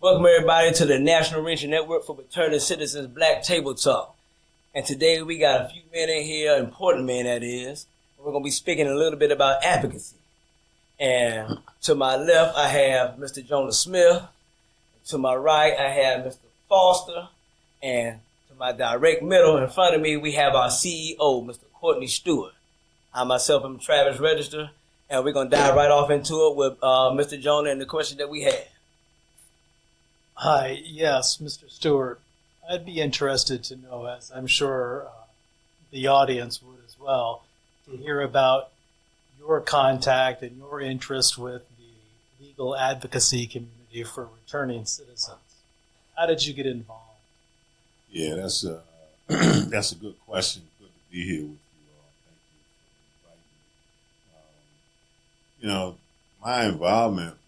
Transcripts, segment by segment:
Welcome everybody to the National Reentry Network for Returning Citizens Black Table Talk. And today we got a few men in here, important men that is. We're going to be speaking a little bit about advocacy. And to my left, I have Mr. Jonah Smith. To my right, I have Mr. Foster. And to my direct middle, in front of me, we have our CEO, Mr. Courtney Stewart. I myself am Travis Register, and we're going to dive right off into it with Mr. Jonah and the question that we had. Hi, yes, Mr. Stewart. I'd be interested to know, as I'm sure the audience would as well, to hear about your contact and your interest with the legal advocacy community for returning citizens. How did you get involved? Yeah, that's a that's a good question. Good to be here with you all. Thank you for inviting me. My involvement with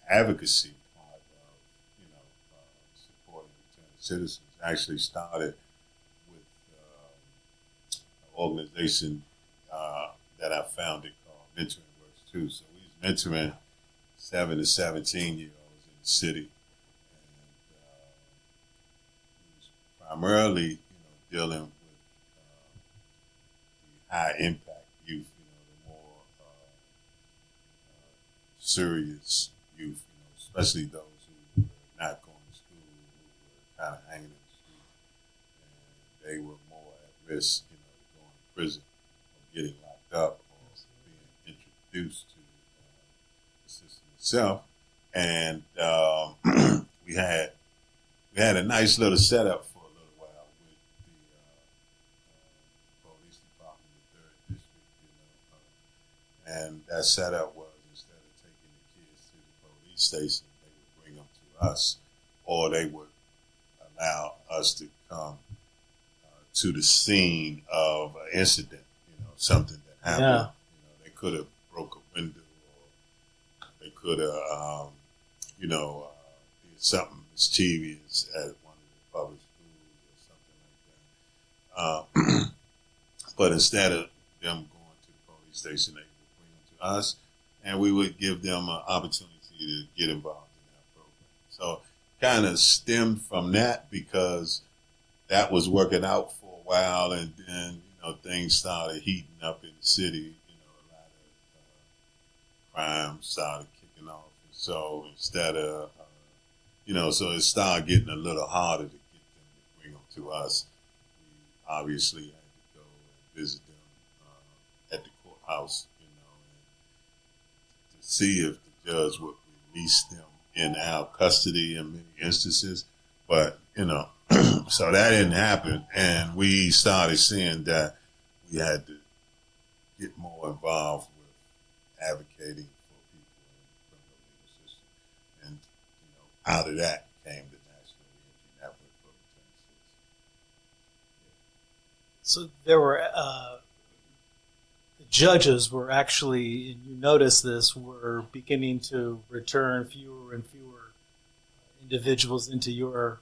the advocacy part of supporting returning citizens actually started with an organization that I founded called Mentoring Works Too. So we was mentoring 7 to 17-year-olds in the city. Primarily, dealing with the high impact youth, the more serious youth, especially those who were not going to school, who were kind of hanging in the street, and they were more at risk, of going to prison or getting locked up or being introduced to the system itself. And we had a nice little setup for police department in the 3rd district, and that setup was instead of taking the kids to the police station, they would bring them to us, or they would allow us to come to the scene of an incident, something that happened. Yeah. They could have broke a window, or they could have, did something mischievous at one of the public schools or something like that. But instead of them going to the police station, they would bring them to us, and we would give them an opportunity to get involved in that program. So kind of stemmed from that because that was working out for a while, and then, things started heating up in the city. A lot of crime started kicking off. And so instead of, so it started getting a little harder to get them to bring them to us. We obviously had to go and visit them at the courthouse, and to see if the judge would release them in our custody in many instances. But, so that didn't happen. And we started seeing that we had to get more involved with advocating for people in the criminal legal system. And, out of that came the National Reentry Network for Returning Citizens. So there were, the judges were actually, and you noticed this, were beginning to return fewer and fewer individuals into your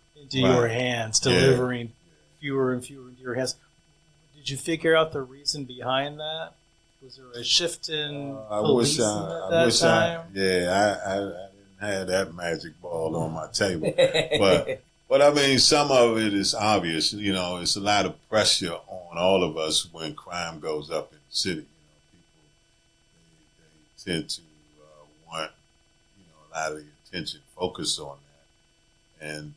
hands, delivering fewer and fewer into your hands. Did you figure out the reason behind that? Was there a shift in policing at that time? I didn't have that magic ball on my table. But I mean, some of it is obvious. It's a lot of pressure on all of us when crime goes up in the city. People, they tend to want, a lot of the attention focused on that. And,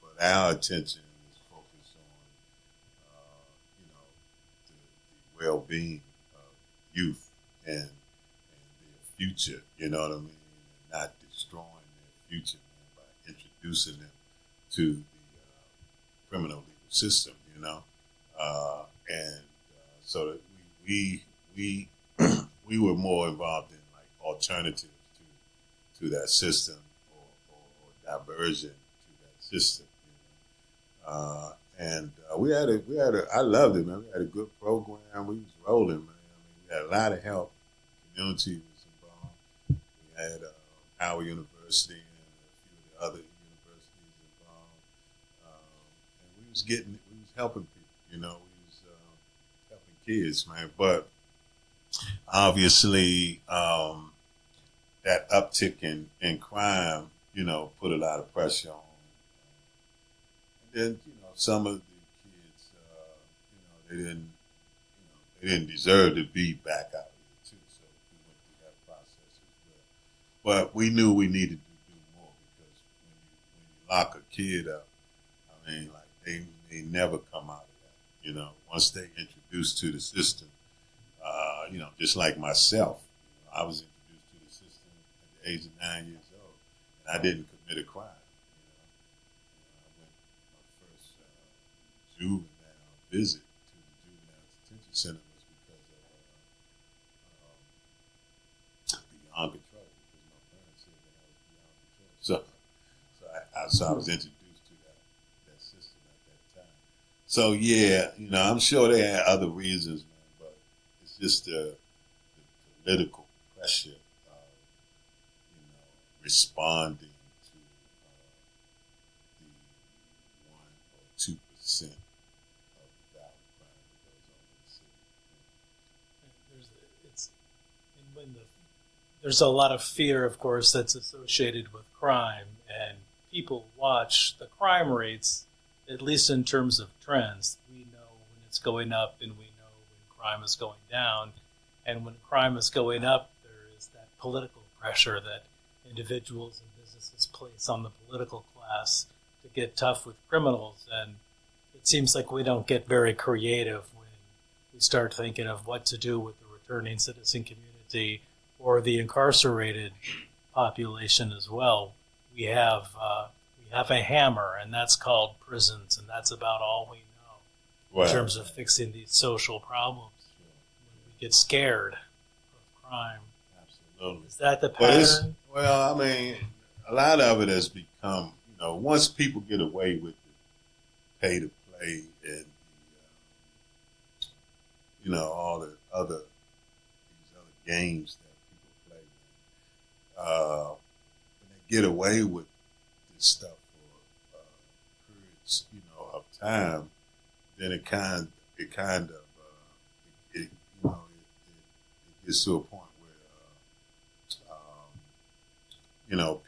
but our attention is focused on, the well-being of youth and their future, you know what I mean? And not destroying their future, by introducing them to the criminal legal system, so that we were more involved in like alternatives to that system or diversion to that system, and we had a I loved it, man. We had a good program. We was rolling, man. We had a lot of help. The community was involved. We had Howard University and a few of the other universities involved, and we was helping people. We was helping kids, man. But obviously, that uptick in crime, put a lot of pressure on. And then, some of the kids, they didn't deserve to be back out here too. So we went through that process as well. But we knew we needed to do more because when you lock a kid up, I mean, like they never come out of that. Once they introduced to the system, just like myself, I was introduced to the system at the age of 9 years old, and I didn't commit a crime. I went my first juvenile visit to the juvenile detention center was because of beyond control, because my parents said that I was beyond control. So I was introduced to that system at that time. So yeah, I'm sure they had other reasons, man, but it's just the political pressure of, responding to the 1 or 2% of the violent crime that goes on in the city. There's a lot of fear, of course, that's associated with crime, and people watch the crime rates, at least in terms of trends. We know when it's going up, and we know when crime is going down. And when crime is going up, there is that political pressure that individuals and businesses place on the political class to get tough with criminals. And it seems like we don't get very creative when we start thinking of what to do with the returning citizen community or the incarcerated population as well. We have a hammer, and that's called prisons, and that's about all we know in terms of fixing these social problems. Get scared of crime. Absolutely. Is that the pattern? Well, I mean, a lot of it has become, once people get away with the pay to play and all the other games that people play, when they get away with this stuff for periods, of time, then it kind of it gets to a point where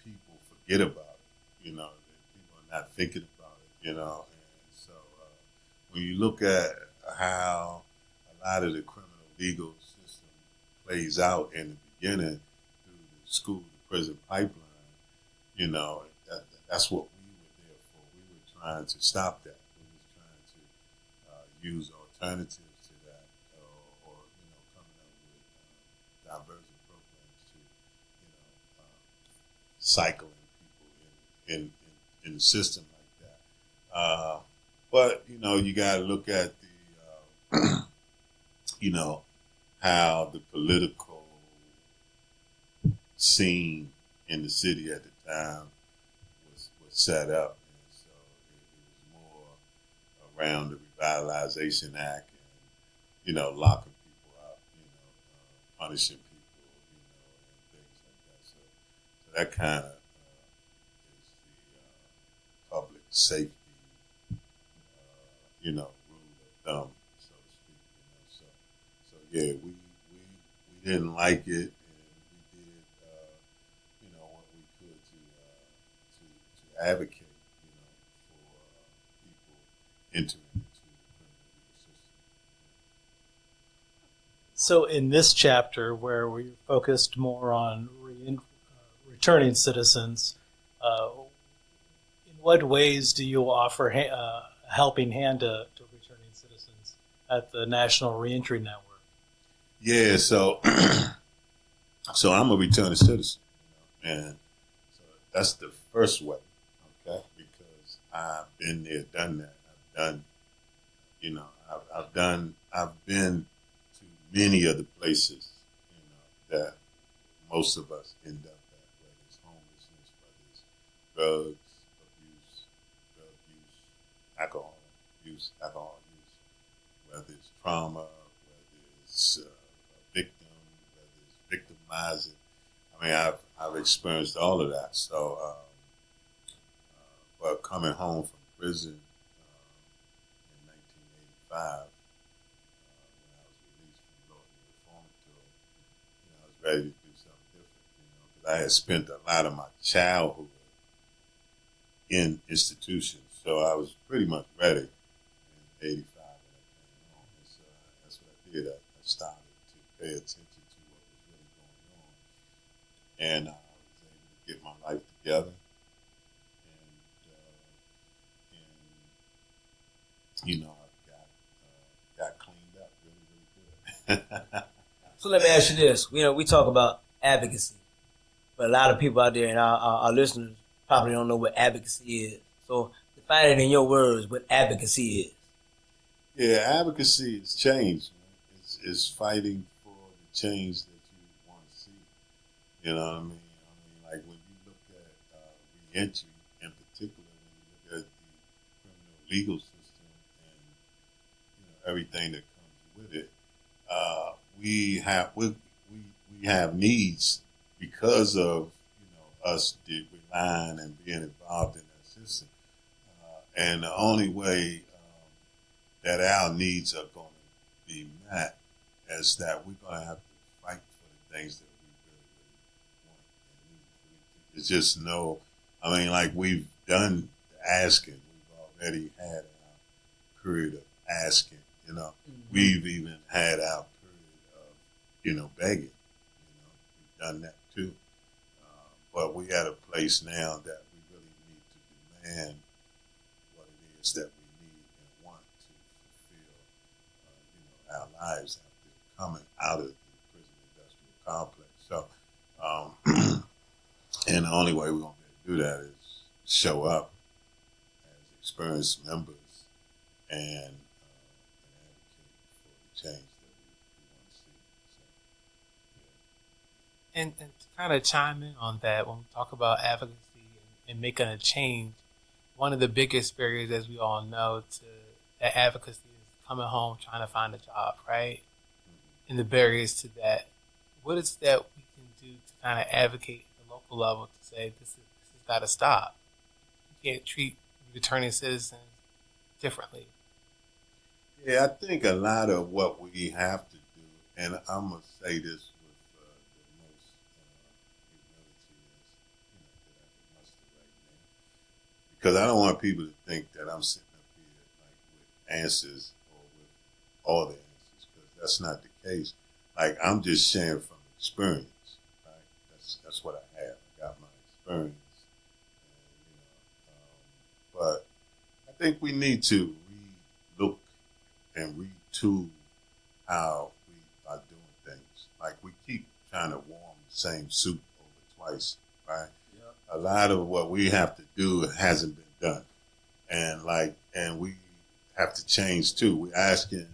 people forget about it. That people are not thinking about it. And so when you look at how a lot of the criminal legal system plays out in the beginning through the school to prison pipeline, that's what we were there for. We were trying to stop that. We were trying to use alternatives to that, or coming up with diversion programs to cycling people in the system like that. But you got to look at the how the political scene in the city at the time was set up, and so it was more around the Revitalization Act and locking people up, punishing people, and things like that. So that kind of is the public safety, rule of thumb, so to speak. So yeah, we didn't like it, and we did what we could to advocate for people entering into the criminal legal system. So in this chapter, where we're focused more on returning citizens, in what ways do you offer a helping hand to returning citizens at the National Reentry Network? Yeah, so I'm a returning citizen, and so that's the first way, okay? Because I've been there, done that. I've been to many of the places, that most of us end up at, whether it's homelessness, whether it's drug use, alcohol use, whether it's trauma, whether it's victim, whether it's victimizing. I mean, I've experienced all of that. So, but coming home from prison in 1985, when I was released from Lord Reformatory, I was ready to do something different, because I had spent a lot of my childhood in institutions, so I was pretty much ready in '85 when I came home. And so that's what I did. I started to pay attention to what was really going on, and I was able to get my life together. And you know, I got cleaned up really, really good. So let me ask you this. You know, we talk about advocacy, but a lot of people out there and our listeners probably don't know what advocacy is. So define it in your words what advocacy is. Yeah, advocacy is change. Man. It's fighting for the change that you want to see. You know what I mean? Like when you look at reentry in particular, when you look at the criminal legal system and everything that comes with it, we have needs because of us relying and being involved in that system, and the only way that our needs are going to be met is that we're going to have to fight for the things that we really, really want and need. It's just like we've done the asking. We've already had our period of asking. Mm-hmm. We've even had our period of, begging. We've done that too. But we're at a place now that we really need to demand what it is that we need and want to fulfill, our lives after coming out of the prison industrial complex. So, and the only way we're going to be able to do that is show up as experienced members and advocate for the change that we want to see. So, yeah. And to kind of chime in on that, when we talk about advocacy and making a change, one of the biggest barriers, as we all know, to that advocacy is coming home, trying to find a job, right? Mm-hmm. And the barriers to that. What is that we can do to kind of advocate at the local level to say this has got to stop? You can't treat returning citizens differently. Yeah, I think a lot of what we have to do, and I'm going to say this because I don't want people to think that I'm sitting up here with answers or with all the answers, because that's not the case. Like, I'm just sharing from experience, right? That's what I have. I got my experience. And, but I think we need to re-look and retool how we are doing things. Like, we keep trying to warm the same soup over twice, right? A lot of what we have to do hasn't been done. And we have to change too. We're asking,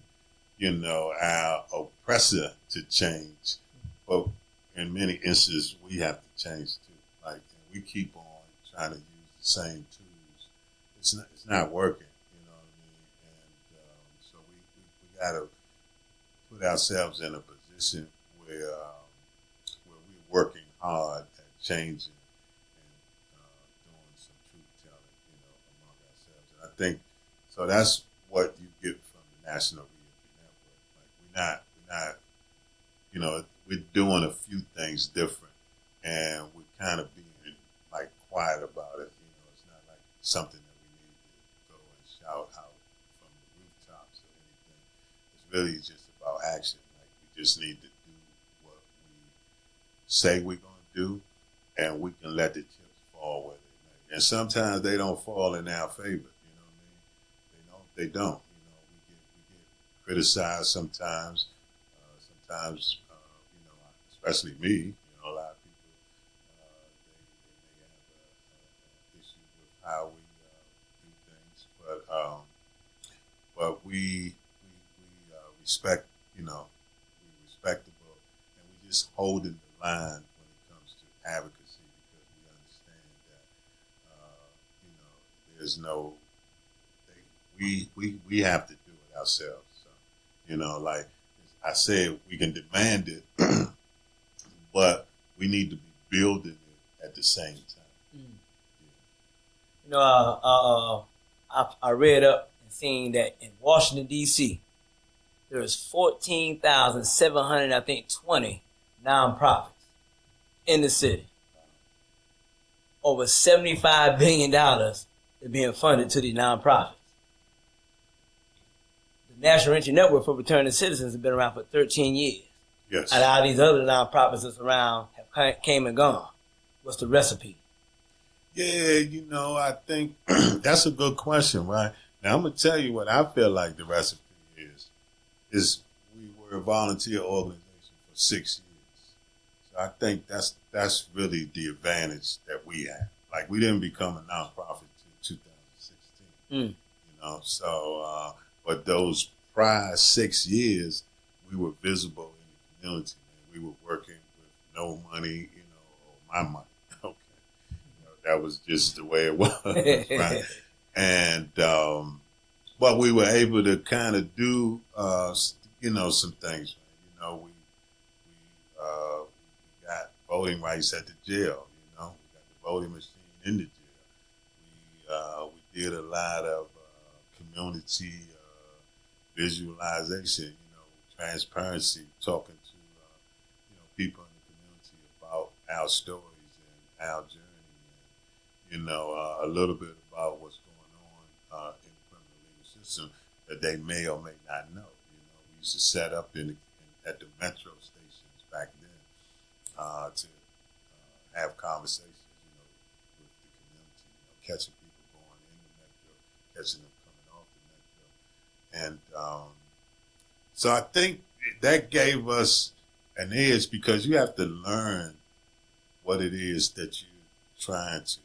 our oppressor to change. But in many instances, we have to change too. Like, we keep on trying to use the same tools. It's not working, you know what I mean? And so we got to put ourselves in a position where we're working hard at changing. I think so. That's what you get from the National Reentry Network. Like we're not, we're doing a few things different, and we're kind of being like quiet about it. It's not like something that we need to go and shout out from the rooftops or anything. It's really just about action. Like, we just need to do what we say we're going to do, and we can let the chips fall where they may. And sometimes they don't fall in our favor. They don't. We get criticized sometimes. Sometimes, especially me. A lot of people they may have an issue with how we do things, but we respect. We respectable, and we just holding the line when it comes to advocacy, because we understand that there's no. We have to do it ourselves. So, like I said, we can demand it, but we need to be building it at the same time. I read up and seen that in Washington, D.C., there's 14,720 nonprofits in the city. over $75 billion is being funded to these nonprofits. The National Reentry Network for Returning Citizens has been around for 13 years. Yes. And all these other nonprofits that's around have came and gone. What's the recipe? Yeah, I think that's a good question, right? Now, I'm going to tell you what I feel like the recipe is we were a volunteer organization for 6 years. So I think that's really the advantage that we have. Like, we didn't become a nonprofit until 2016, so, but those prior 6 years, we were visible in the community. Man. We were working with no money, or my money. Okay. That was just the way it was, right? And, but we were able to kind of do, some things. We got voting rights at the jail. We got the voting machine in the jail. We did a lot of community visualization. Transparency, talking to people in the community about our stories and our journey. A little bit about what's going on in the criminal legal system that they may or may not know. We used to set up at the metro stations back then to have conversations, with the community, catching people going in the metro, catching them coming off the metro. And so I think that gave us an edge because you have to learn what it is that you're trying to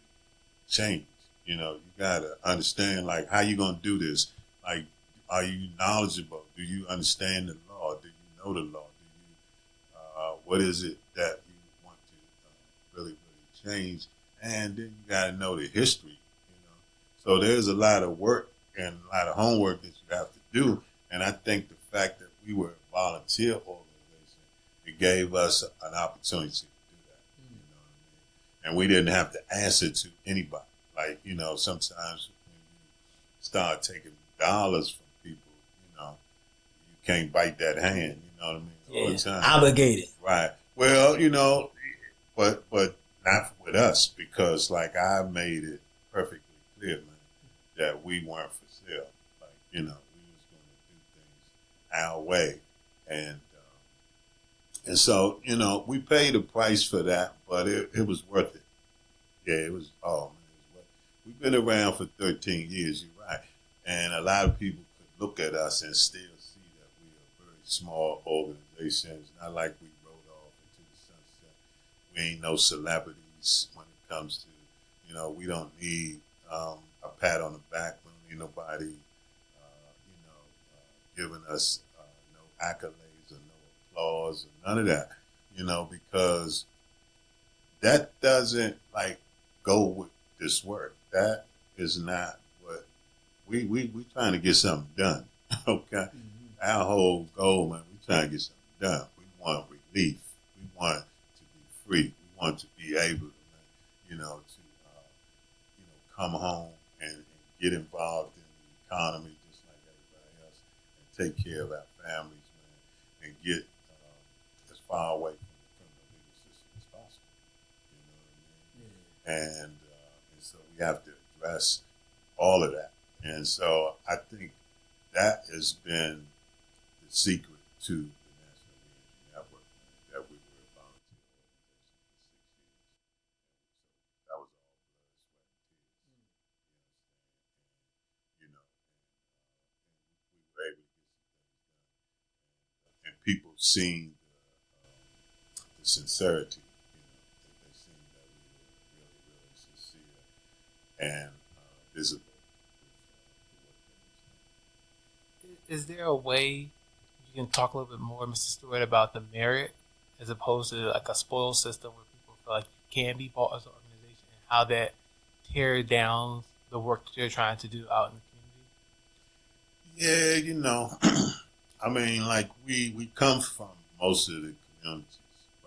change. You got to understand, like, how you going to do this? Like, are you knowledgeable? Do you understand the law? Do you know the law? What is it that you want to really, really change? And then you got to know the history, So there's a lot of work and a lot of homework that you have to do. And I think the fact that we were a volunteer organization, it gave us an opportunity to do that. And we didn't have to answer to anybody. Like, sometimes when you start taking dollars from people, you can't bite that hand, you know what I mean? Yeah, all the time. Obligated. Right. Well, but not with us, because like I made it perfectly clear, man, that we weren't for sale. Like, we was going to do things our way. And so, we paid a price for that, but it was worth it. Yeah, it was, oh man, it was worth it. We've been around for 13 years, you're right. And a lot of people could look at us and still see that we are a very small organization. It's not like we rode off into the sunset. We ain't no celebrities when it comes to, we don't need a pat on the back. We don't need nobody, giving us no accolades or no applause or none of that, because that doesn't like go with this work. That is not what we trying to get something done. Okay. Mm-hmm. Our whole goal, man, we trying to get something done. We want relief. We want to be free. We want to be able to, come home and get involved in the economy just like everybody else and take care of our families, man, and get as far away from the criminal legal system as possible. You know what I mean? Yeah. And so we have to address all of that. And so I think that has been the secret to the National Reentry Network, man, that we were a volunteer organization for 6 years. That was all blood, sweat, and tears. And we were able to get some things done. And people seen the sincerity, they seen that we were really, really sincere and visible. Is there a way you can talk a little bit more, Mr. Stewart, about the merit as opposed to like a spoil system where people feel like you can be bought as an organization, and how that tears down the work that you're trying to do out in the community? Yeah, I mean, like we come from most of the communities,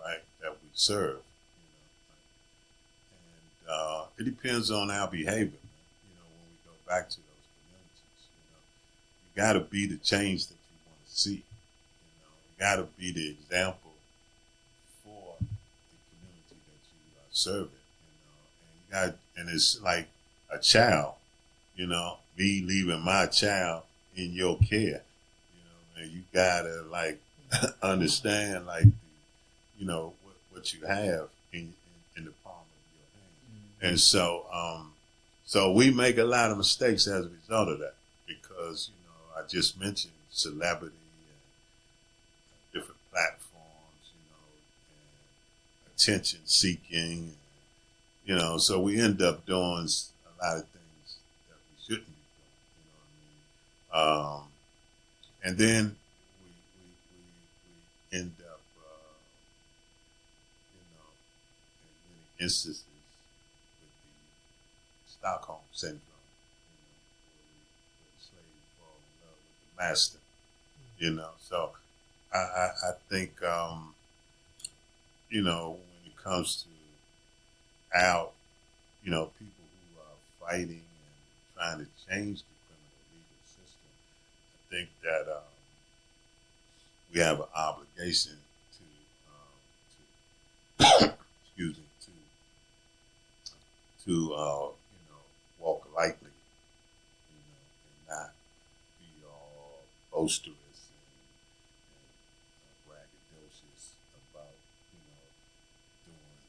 right, that we serve, and it depends on our behavior, man. When we go back to those communities, you got to be the change that you want to see. You got to be the example for the community that you are serving. And you got, and it's like a child, you know, me leaving my child in your care, you know, and you gotta like understand like, you know, what you have in the palm of your hand. And so we make a lot of mistakes as a result of that because, you know, I just mentioned celebrity and different platforms, you know, and attention seeking, you know, so we end up doing a lot of things that we shouldn't be doing, you know what I mean? And then we end up, you know, in many instances with the Stockholm syndrome, you know, where the slave fall in love with the master, you know. So I think, you know, when it comes to our, you know, people who are fighting and trying to change the criminal legal system, I think that we have an obligation to excuse me, to you know, walk lightly, you know, and not be all boisterous and braggadocious about, you know, doing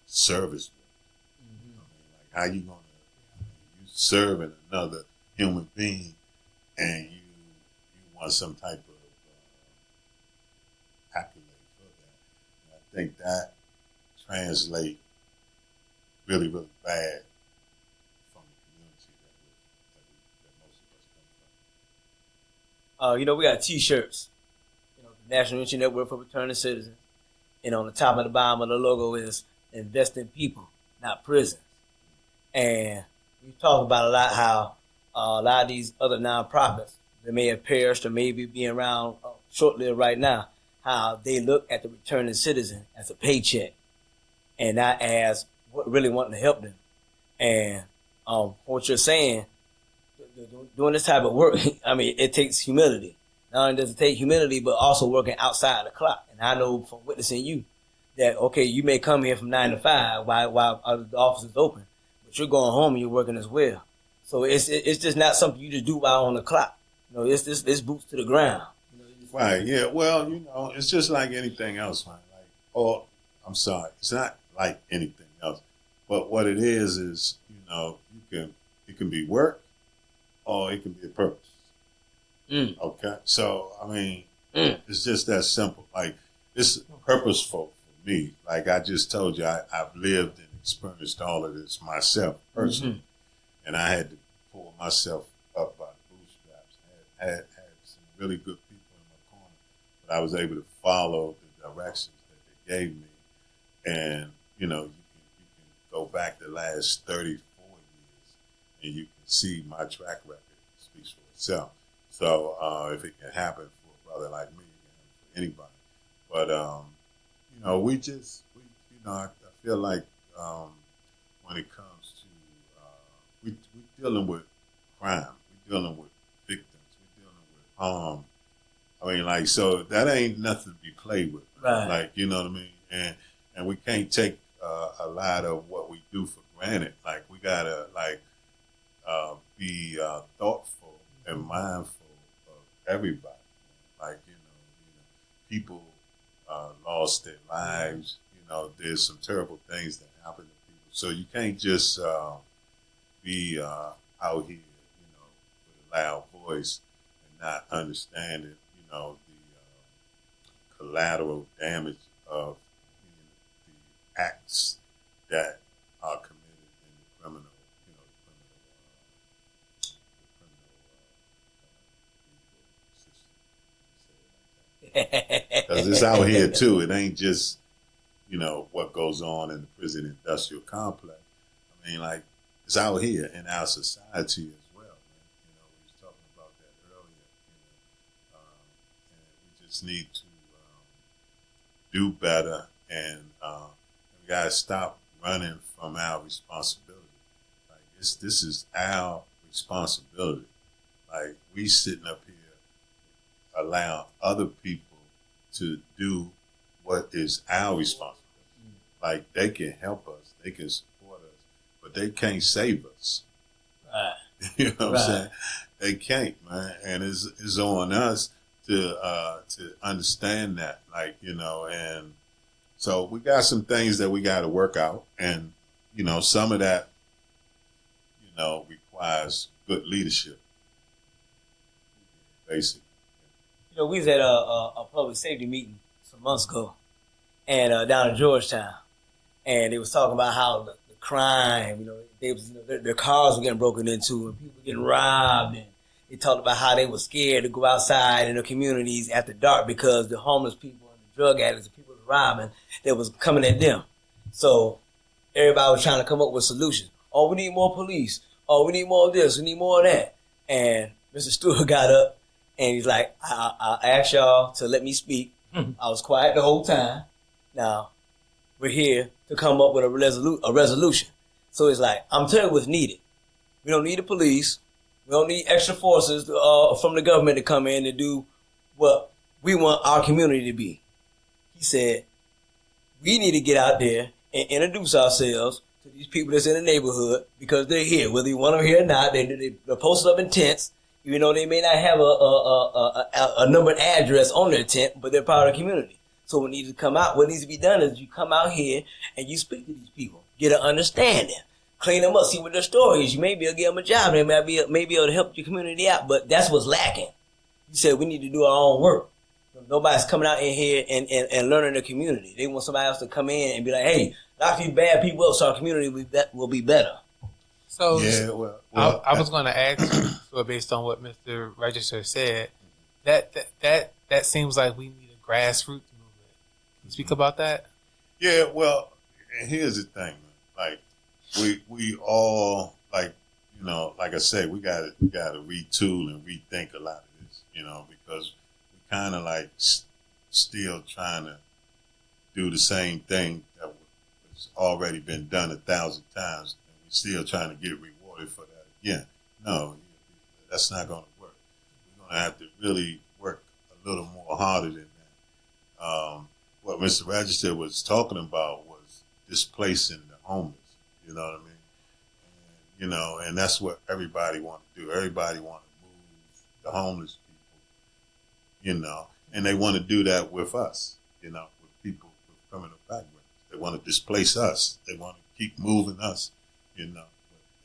service work. Mm-hmm. I mean, like, how you gonna, you serving another human being and you want some type of accolade for that. And I think that translates really, really bad from the community that most of us come from. You know, we got T-shirts. You know, the National Reentry Network for Returning Citizens. And on the top and the bottom of the logo is invest in people, not prisons. And we talk about a lot how a lot of these other nonprofits that may have perished or maybe being around short-lived right now, how they look at the returning citizen as a paycheck and not as what really wanting to help them. And what you're saying, doing this type of work, I mean, it takes humility. Not only does it take humility, but also working outside the clock. And I know from witnessing you that, okay, you may come here from 9 to 5 while the office is open, but you're going home and you're working as well. So it's just not something you just do while on the clock. You know, it's boots to the ground. Right, yeah. Well, you know, it's just like anything else, man. Like, oh, I'm sorry. It's not like anything else. But what it is, you know, it can be work or it can be a purpose. Mm. Okay? So, I mean, it's just that simple. Like, it's purposeful for me. Like I just told you, I've lived and experienced all of this myself personally. Mm-hmm. And I had to pull myself up by the bootstraps. Had some really good people in my corner, but I was able to follow the directions that they gave me. And, you know, you can go back the last 34 years and you can see my track record speaks for itself. So if it can happen for a brother like me, it can happen for anybody. But, you know, you know, I feel like when it comes to, we're dealing with crime, we're dealing with victims, we're dealing with harm. I mean, like, so that ain't nothing to be played with. Right. Like, you know what I mean? And we can't take a lot of what we do for granted. Like, we gotta, like, be thoughtful and mindful of everybody. Like, you know, people lost their lives. You know, there's some terrible things that happen to people. So you can't just be out here, you know, with a loud voice and not understanding, you know, the collateral damage of the acts that are committed in the criminal, you know, the criminal legal system. Because it's out here too. It ain't just, you know, what goes on in the prison industrial complex. I mean, like, it's out here in our society as well. Man. You know, we was talking about that earlier. You know, and we just need to do better, and we gotta stop running from our responsibility. Like, this is our responsibility. Like, we sitting up here allowing other people to do what is our responsibility. Like, they can help us, they can support us, but they can't save us. Right. You know what I'm saying? They can't, man. And it's on us to understand that, like, you know, and so we got some things that we got to work out, and you know, some of that, you know, requires good leadership, basically. You know, we was at a public safety meeting some months ago, and down in Georgetown, and they was talking about how the crime, you know, their cars were getting broken into and people were getting robbed, and they talked about how they were scared to go outside in their communities after dark because the homeless people and the drug addicts and people robbing that was coming at them. So everybody was trying to come up with solutions. Oh, we need more police. Oh, we need more of this. We need more of that. And Mr. Stewart got up and he's like, I asked y'all to let me speak. I was quiet the whole time. Now, we're here to come up with a resolution. So it's like, I'm telling you what's needed. We don't need the police. We don't need extra forces from the government to come in and do what we want our community to be. He said, we need to get out there and introduce ourselves to these people that's in the neighborhood because they're here. Whether you want them here or not, they're posted up in tents, even though they may not have a numbered address on their tent, but they're part of the community. So what needs to come out, what needs to be done is you come out here and you speak to these people, get an understanding, clean them up, see what their story is. You may be able to give them a job, they may be able to help your community out, but that's what's lacking. You said we need to do our own work. Nobody's coming out in here and learning the community. They want somebody else to come in and be like, hey, lock these bad people up so our community will be better. So yeah, well, I was going to ask you, so based on what Mr. Register said, that seems like we need a grassroots movement. Can you speak about that? Yeah, well, and here's the thing, man. Like we all, like, you know, like I said, we got to retool and rethink a lot of this, you know, because we kind of like still trying to do the same thing that was already been done 1,000 times, and we're still trying to get rewarded for that again. No, that's not going to work. We're going to have to really work a little more harder than that. What Mr. Register was talking about was displacing the homeless. You know what I mean? And, you know, and that's what everybody want to do. Everybody want to move the homeless people, you know, and they want to do that with us, you know, with people with criminal backgrounds. They want to displace us. They want to keep moving us, you know.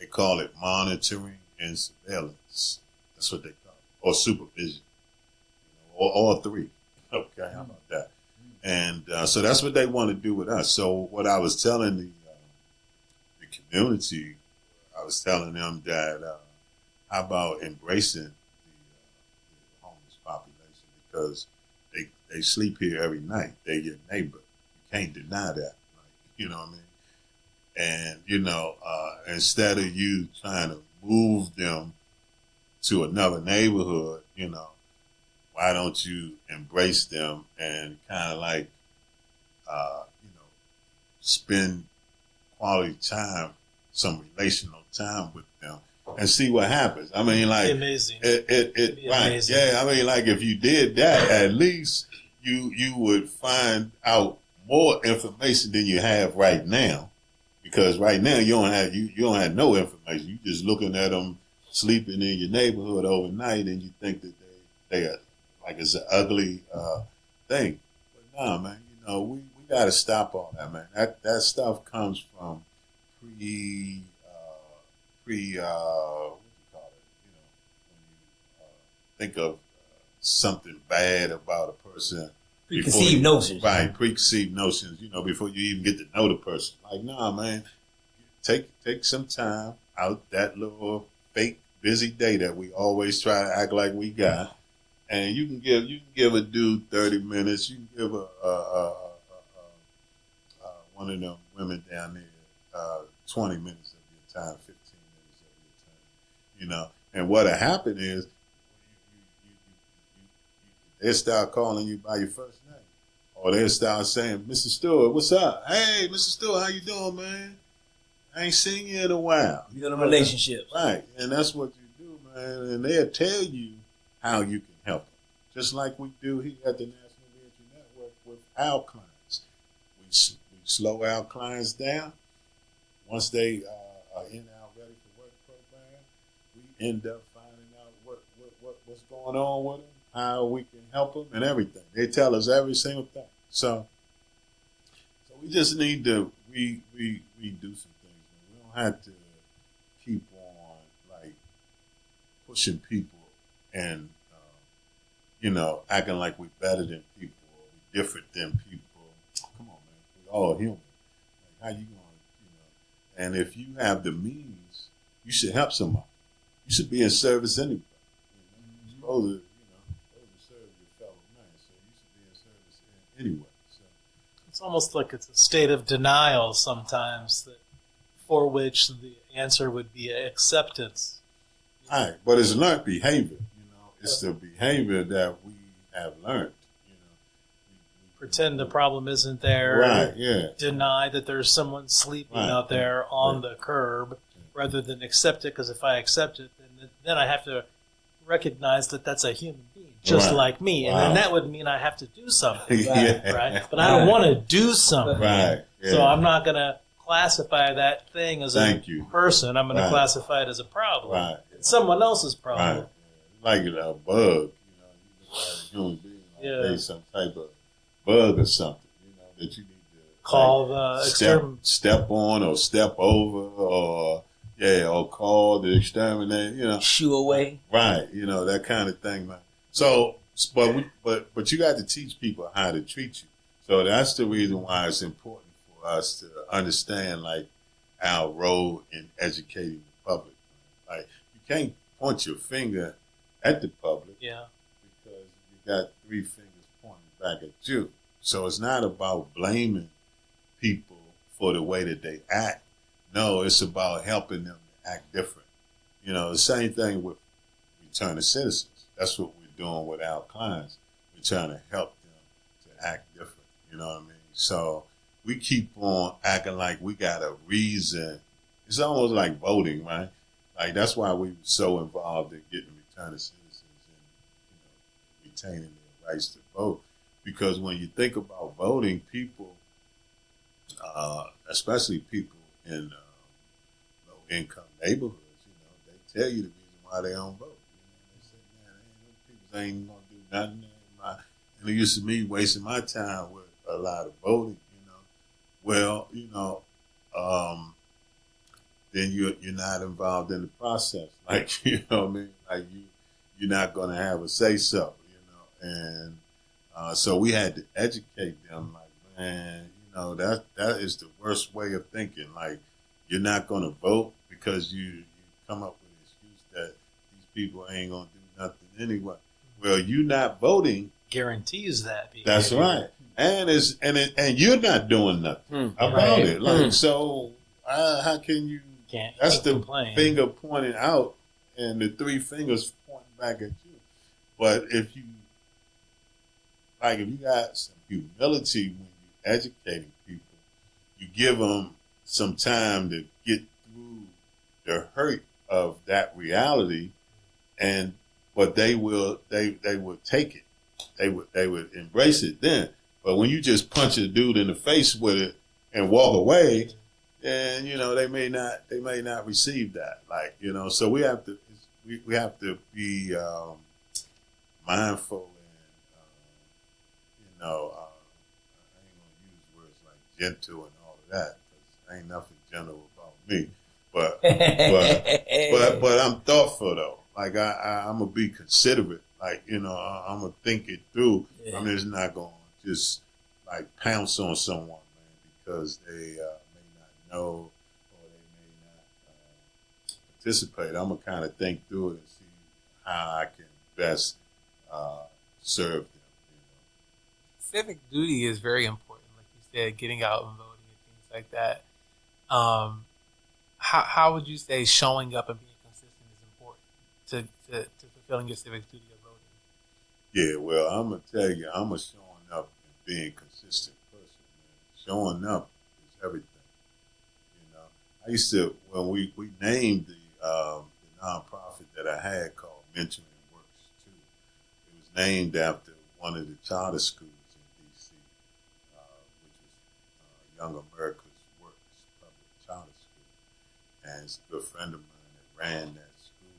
They call it monitoring and surveillance. That's what they call it, or supervision, you know, or all three. Okay, how about that? And so that's what they want to do with us. So what I was telling the community, I was telling them that how about embracing the homeless population, because they sleep here every night. They're your neighbor. You can't deny that. Like, you know what I mean? And, you know, instead of you trying to move them to another neighborhood, you know, why don't you embrace them and kind of like, you know, spend quality time, some relational time with them, and see what happens. I mean, like, amazing. Right? Amazing. Yeah, I mean, like, if you did that, at least you would find out more information than you have right now, because right now you don't have no information. You just looking at them sleeping in your neighborhood overnight, and you think that they are like it's an ugly thing. But nah, man, you know, we got to stop all that, man. That stuff comes from what do you call it? You know, when you think of something bad about a person. Preconceived notions. Right, preconceived notions, you know, before you even get to know the person. Like, nah, man, take some time out that little fake busy day that we always try to act like we got, and you can give a dude 30 minutes. You can give one of them women down there 20 minutes of your time, 15 minutes of your time, you know. And what'll happen is they start calling you by your first name, or they start saying, "Mr. Stewart, what's up? Hey, Mr. Stewart, how you doing, man? I ain't seen you in a while." You got a relationship, right? And that's what you do, man. And they'll tell you how you can help them, just like we do here at the National Reentry Network with our clients. We slow our clients down. Once they in our Ready for Work program, we end up finding out what's going on with them, how we can help them, and everything. They tell us every single thing. So we just need to we do some things. We don't have to keep on like pushing people and acting like we're better than people or we're different than people. Come on, man, we're all human. Like, how you going? And if you have the means, you should help somebody. You should be in service anyway. You're supposed to serve your fellow man, so you should be in service anyway. So it's almost like it's a state of denial sometimes, that for which the answer would be acceptance. All right, but it's learned behavior. It's the behavior that we have learned. Pretend the problem isn't there. Right, yeah. Deny that there's someone sleeping out there on the curb, rather than accept it, because if I accept it, then I have to recognize that that's a human being, just like me. And then that would mean I have to do something. Right? But I don't want to do something. Right. Yeah. So I'm not going to classify that thing as a person. I'm going to classify it as a problem. Right. It's someone else's problem. Right. Like a bug, you look at a human being, there's some type of bug or something, that you need to call the step on or step over or call the exterminator, shoo away. Right, that kind of thing, man. So, but you got to teach people how to treat you. So that's the reason why it's important for us to understand like our role in educating the public. Like you can't point your finger at the public, because you got three fingers pointing back at you. So it's not about blaming people for the way that they act. No, it's about helping them to act different. The same thing with returning citizens. That's what we're doing with our clients. We're trying to help them to act different. You know what I mean? So we keep on acting like we got a reason. It's almost like voting, right? Like that's why we were so involved in getting returning citizens and retaining their rights to vote. Because when you think about voting, people, especially people in low-income neighborhoods, they tell you the reason why they don't vote. They say, man, people ain't gonna do nothing. And it used to me wasting my time with a lot of voting. Well, then you're not involved in the process. Like, what I mean? Like you're not going to have a say-so, And so we had to educate them, like, man, that is the worst way of thinking. Like, you're not going to vote because you come up with an excuse that these people ain't going to do nothing anyway. Well, you not voting guarantees that behavior. That's right. And you're not doing nothing about it. Like, so how can you? That's the finger pointing out, and the three fingers pointing back at you. But if you got some humility when you're educating people, you give them some time to get through the hurt of that reality, but they would take it. They would embrace it then. But when you just punch a dude in the face with it and walk away, then they may not receive that. Like, so we have to be mindful and I ain't gonna use words like gentle and all of that because ain't nothing gentle about me. But I'm thoughtful though. Like I'm gonna be considerate. Like I'm gonna think it through. Yeah. I'm just not gonna just like pounce on someone, man, because they may not know or they may not participate. I'm gonna kind of think through it and see how I can best serve them. Civic duty is very important, like you said, getting out and voting and things like that. How would you say showing up and being consistent is important to fulfilling your civic duty of voting? Yeah, well, I'm gonna tell you, I'm a showing up and being consistent person, man. Showing up is everything. I used to when we named the nonprofit that I had called Mentoring Works too. It was named after one of the charter schools in D.C., which was Young America's Works Public Charter School. And is a good friend of mine that ran that school,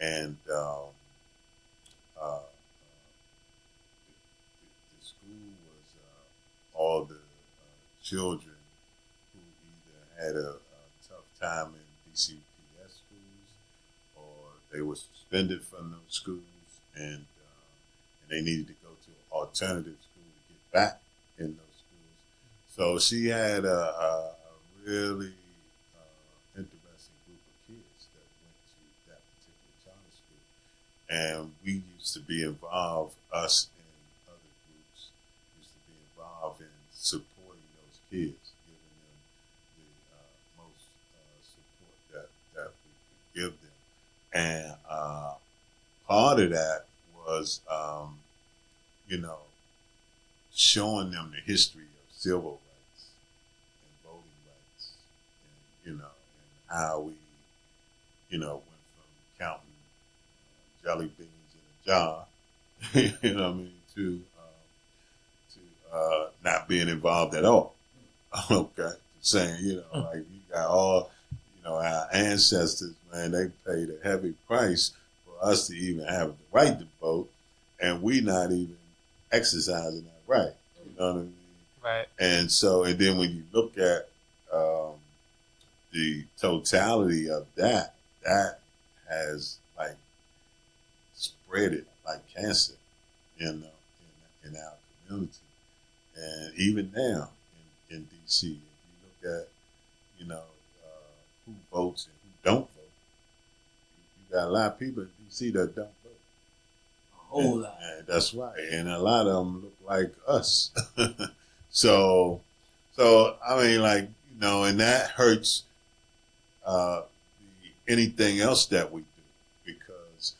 and the school was all the children who either had a tough time in DCPS schools or they were suspended from those schools, and they needed to go to an alternative school to get back in those schools. So she had a really interesting group of kids that went to that particular charter school. And we used to be involved, us and other groups used to be involved in supporting those kids, giving them the most support that we could give them. And part of that was, showing them the history of civil rights and voting rights, and how we, went from counting jelly beans in a jar, to not being involved at all. Okay, saying, like you got all, our ancestors, man, they paid a heavy price for us to even have the right to vote, and we not even exercising that right. You know what I mean? Right. And so, and then when you look at the totality of that has like spread it like cancer in our community, and even now in DC, if you look at who votes and who don't vote, you got a lot of people in DC that don't vote. A whole lot. And that's right, and a lot of them look like us. So I mean, like, and that hurts anything else that we do, because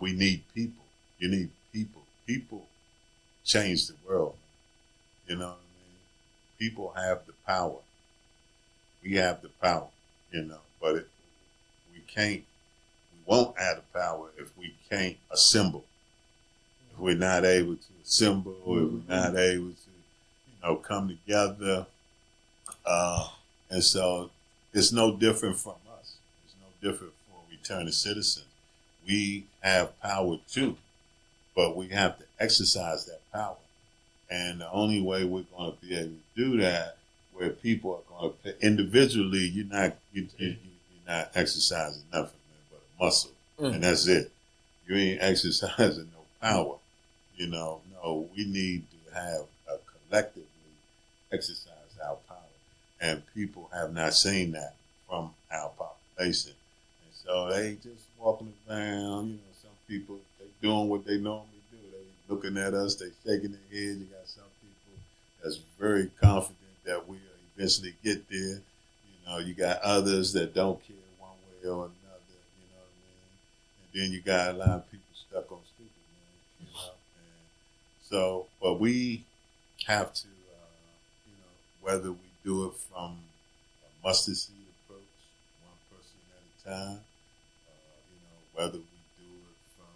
we need people. You need people. People change the world. You know what I mean? People have the power. We have the power, but we won't have the power if we can't assemble. If we're not able to assemble, if we're not able to, come together. And so it's no different from us. It's no different for returning citizens. We have power too, but we have to exercise that power. And the only way we're going to be able to do that, where people are going to individually, you're not exercising nothing, man, but a muscle, and that's it. You ain't exercising no power. No, we need to have collectively exercise our power, and people have not seen that from our population, and so they just walking around. Some people, they doing what they normally do. They looking at us, they shaking their heads. You got some people that's very confident that we'll eventually get there. You got others that don't care one way or another. You know what I mean? And then you got a lot of people stuck on stupid, man. And so, but we have to, whether we do it from a mustard seed approach, one person at a time, whether we do it from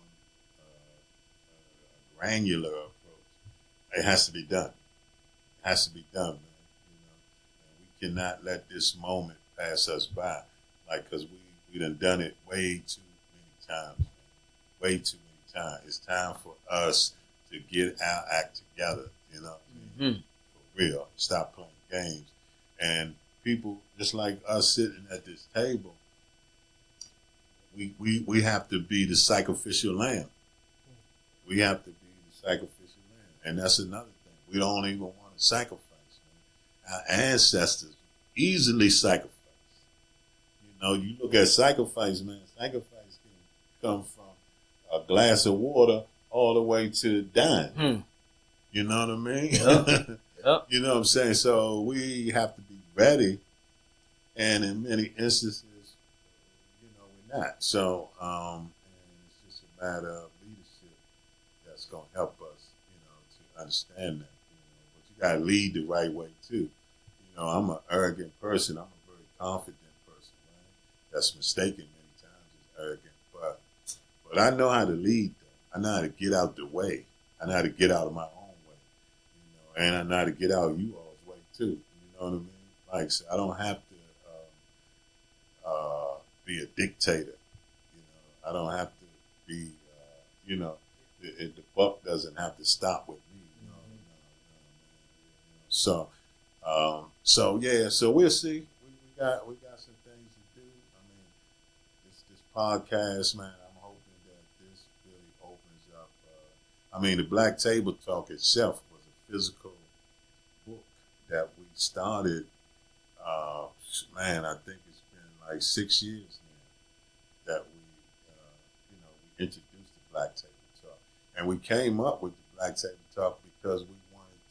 a granular approach, it has to be done. It has to be done, man. And we cannot let this moment pass us by, because we done it way too many times, man. Way too many times. It's time for us to get our act together, for real. Stop playing games. And people just like us sitting at this table, we have to be the sacrificial lamb. We have to be the sacrificial lamb. And that's another thing. We don't even want to sacrifice, man. Our ancestors easily sacrificed. You look at sacrifice, man. Sacrifice can come from a glass of water all the way to dying. You know what I mean? Yep. Yep. You know what I'm saying? So we have to be ready, and in many instances, we're not. So, and it's just a matter of leadership that's going to help us, to understand that. But you got to lead the right way too. I'm an arrogant person. I'm a very confident person, right? That's mistaken many times as arrogant, but I know how to lead. Though. I know how to get out the way. I know how to get out of my own way, and I know how to get out of you all's way too. You know what I mean? So I don't have to be a dictator. I don't have to be, the buck doesn't have to stop with me. So we'll see. We got some things to do. I mean, this podcast, man. I'm hoping that this really opens up. The Black Table Talk itself was a physical book that we started. I think it's been like 6 years now that we introduced the Black Table Talk, and we came up with the Black Table Talk because we wanted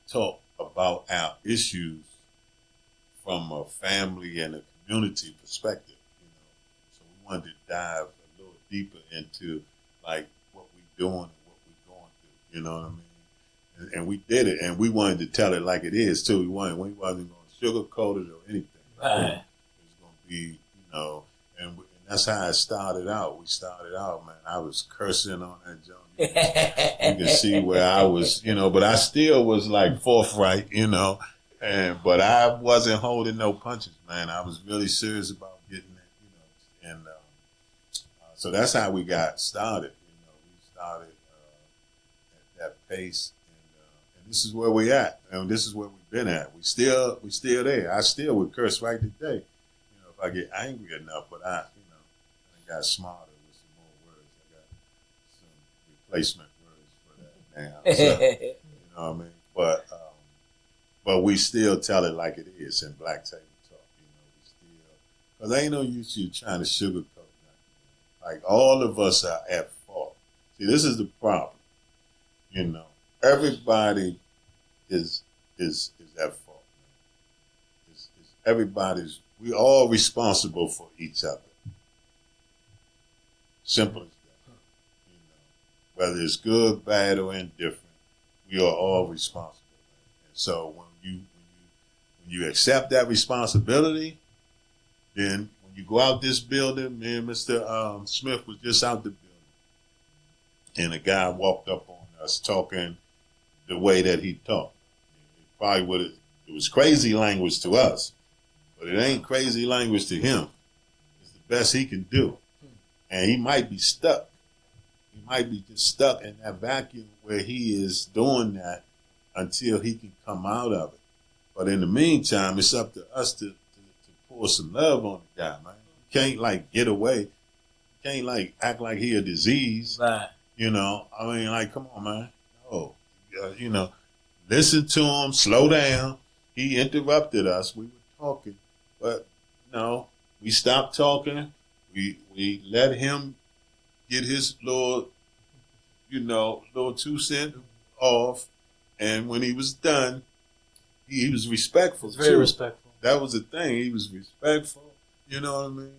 to talk about our issues from a family and a community perspective. So we wanted to dive a little deeper into like what we're doing and what we're going through. You know what I mean? And we did it, and we wanted to tell it like it is too. We wasn't going to sugarcoat it or anything. Right. It was going to be, and that's how it started out. We started out, man. I was cursing on that joint. You can see where I was, but I still was like forthright, but I wasn't holding no punches, man. I was really serious about getting it, and so that's how we got started. We started at that pace. And this is where we at, and this is where we've been at. We still there. I still would curse right today, if I get angry enough. But I got smarter with some more words. I got some replacement words for that now. So, you know what I mean? But we still tell it like it is in Black Table Talk. We still, because ain't no use you trying to sugarcoat nothing. Like all of us are at fault. See, this is the problem. Everybody is at fault. We all responsible for each other. Simple as that. Whether it's good, bad, or indifferent, we are all responsible. And so when you accept that responsibility, then when you go out this building, me and Mr. Smith was just out the building, and a guy walked up on us talking the way that he talked. It was crazy language to us, but it ain't crazy language to him. It's the best he can do. And he might be stuck. He might be just stuck in that vacuum where he is doing that until he can come out of it. But in the meantime, it's up to us to pour some love on the guy, man. You can't get away. You can't act like he a disease. Right. Come on, man. No. Listen to him, slow down. He interrupted us. We were talking, but no, we stopped talking. We let him get his little 2 cents off, and when he was done, he was respectful. Very respectful. That was the thing. He was respectful. You know what I mean?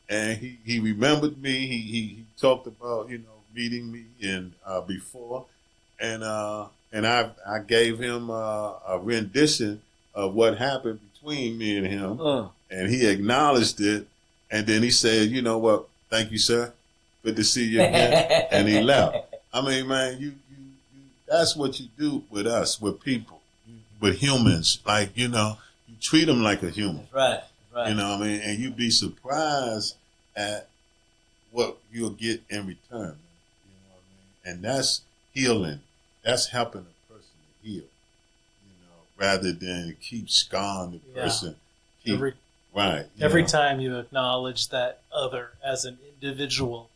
And he remembered me. He talked about meeting me and before, and I gave him a rendition of what happened between me and him, and he acknowledged it. And then he said, "You know what? Thank you, sir. Good to see you again." And he left. I mean, man, you that's what you do with us, with people, with humans. You treat them like a human. Right. Right. You know what I mean? And you'd be surprised at what you'll get in return. You know what I mean? And that's healing. That's helping a person to heal. Rather than keep scarring the person. Every time you acknowledge that other as an individual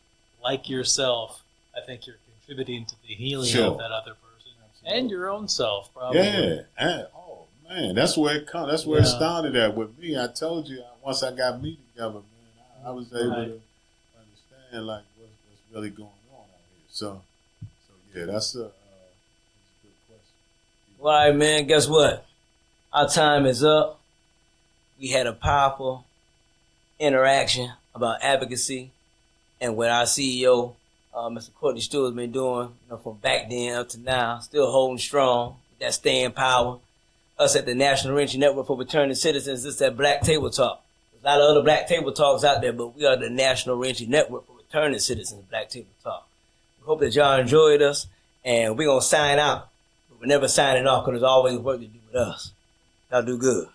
like yourself, I think you're contributing to the healing of that other person. Absolutely. And your own self, probably. Yeah. Man, that's where it comes. That's where it started at with me. I told you, once I got me together, man, I was able to understand what's really going on out here. So yeah, that's a good question. All right, man. Guess what? Our time is up. We had a powerful interaction about advocacy, and what our CEO, Mr. Courtney Stewart, has been doing, from back then up to now, still holding strong with that staying power. Us at the National Reentry Network for Returning Citizens, this is that Black Table Talk. There's a lot of other Black Table Talks out there, but we are the National Reentry Network for Returning Citizens, Black Table Talk. We hope that y'all enjoyed us, and we're going to sign out. But we're never signing off because there's always work to do with us. Y'all do good.